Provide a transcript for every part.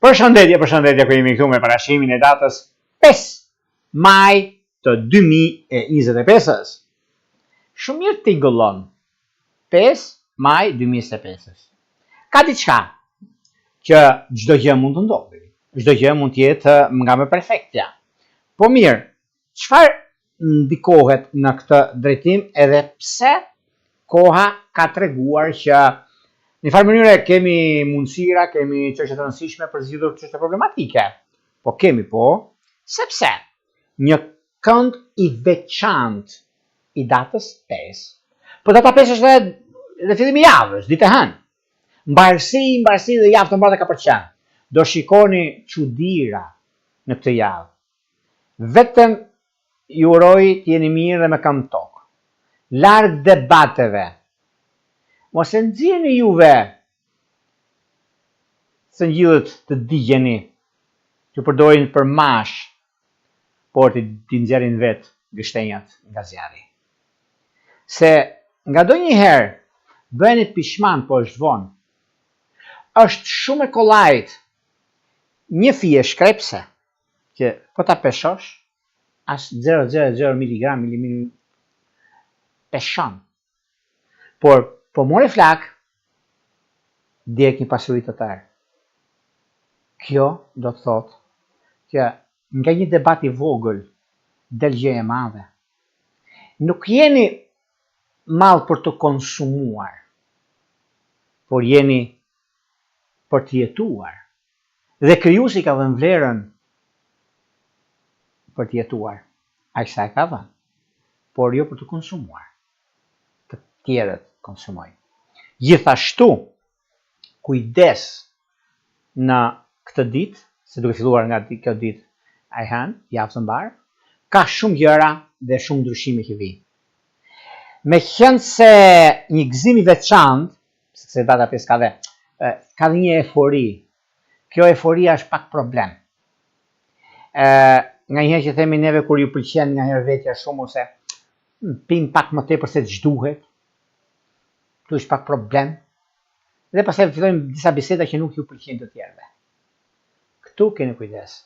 Përshëndetje, ku jemi këtu me parashimin e datës 5 maj të 2025. Shumë mirë t'i gëllon. 5 maj 2025. Ka diçka që çdo gjë mund të ndodhi. Çdo gjë mund të jetë nga më perfektja. Po mirë, çfarë ndikohet në këtë drejtim edhe pse koha ka treguar që në farë mënyre kemi mundësira, kemi çështje të rëndësishme për zgjidhur çështje problematike. Po kemi sepse një kënd i veçantë i datës 5. Po data 5 është edhe fillimi i javës, ditë e hënë. Mbarësi dhe javë të mbarë ka përqenë. Do shikoni çuditëra në këtë javë. Vetëm ju uroj të jeni mirë dhe me këmbë tokë. Larg debateve. Mos e nxjerrni juve së ngjillet të digjeni, që përdorin për mash, por të nxjerrin vetë gështenjat nga zjarri. Se nga ndonjëherë bëheni pishman po është vonë. Është shumë e kollajt një fije shkrepse që po ta peshosh as 0,00 mg peshon. Por po more flak, djeg një pasuri të tërë. Kjo do të thotë që nga një debat i vogël del gjë e madhe. Nuk jeni mall për të konsumuar, por jeni për të jetuar. Dhe krijuesi ka dhënë vlerën për të jetuar. Ai sa e ka dhënë, por jo për të konsumuar. Të tjerët konsumojnë. Gjithashtu, kujdes në këtë ditë, se duke filluar nga kjo ditë e hënë, javë të mbarë, ka shumë gjëra dhe shumë ndryshime që vijnë. Me qenë se një gëzim i veçantë, sepse data 5 ka dhe një eufori. Kjo euforia është pak problem. Nga njëherë që themi neve kur ju pëlqen nga herë vetja shumë ose pim pak më tepër se ç'duhet, tu është pak problem. Dhe pastaj fillojmë disa biseda që nuk ju pëlqejnë të tjerëve. Këtu keni kujdes.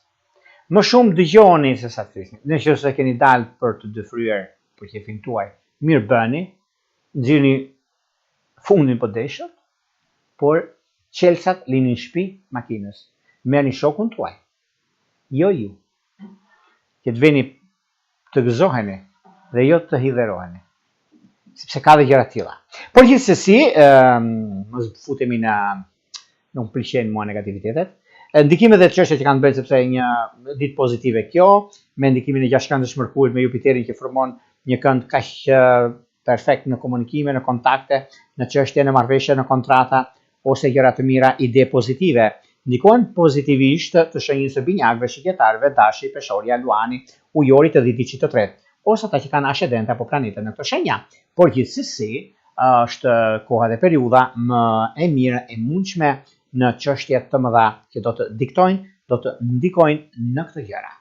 Më shumë dëgjoni se sa thjesht. Nëse keni dalë për të dëfryer për qefin tuaj, mirë bëni, nxirrni fundin po deshët, por çelësat lini në shtëpi makinës. Merrni shokun tuaj. Jo ju. Që të veni të gëzoheni dhe jo të hidheroheni. Sepse ka dhe gjëra tilla. Por gjithsesi, mos futemi nuk pëlqejnë mua negativitetet. Ndikimet dhe çështjet që kanë bërë sepse një ditë pozitive kjo, me ndikimin e gjashtkëndës Mërkurit me Jupiterin që formon një kënd kaq perfekt në komunikime, në kontakte, në çështje, në marrëveshje, në kontrata ose gjëra të mira, ide pozitive. Ndikojnë pozitivisht të shenjës së binjakëve, shqiptarëve, dashi, peshorja, luani, ujori të dhitiçit të tretë, ose ata që kanë ascendente apo planete në këtë shenja. Por gjithsesi, është koha dhe periudha më e mirë e mundshme në çështje të mëdha që do të diktojnë, do të ndikojnë në këtë gjëra.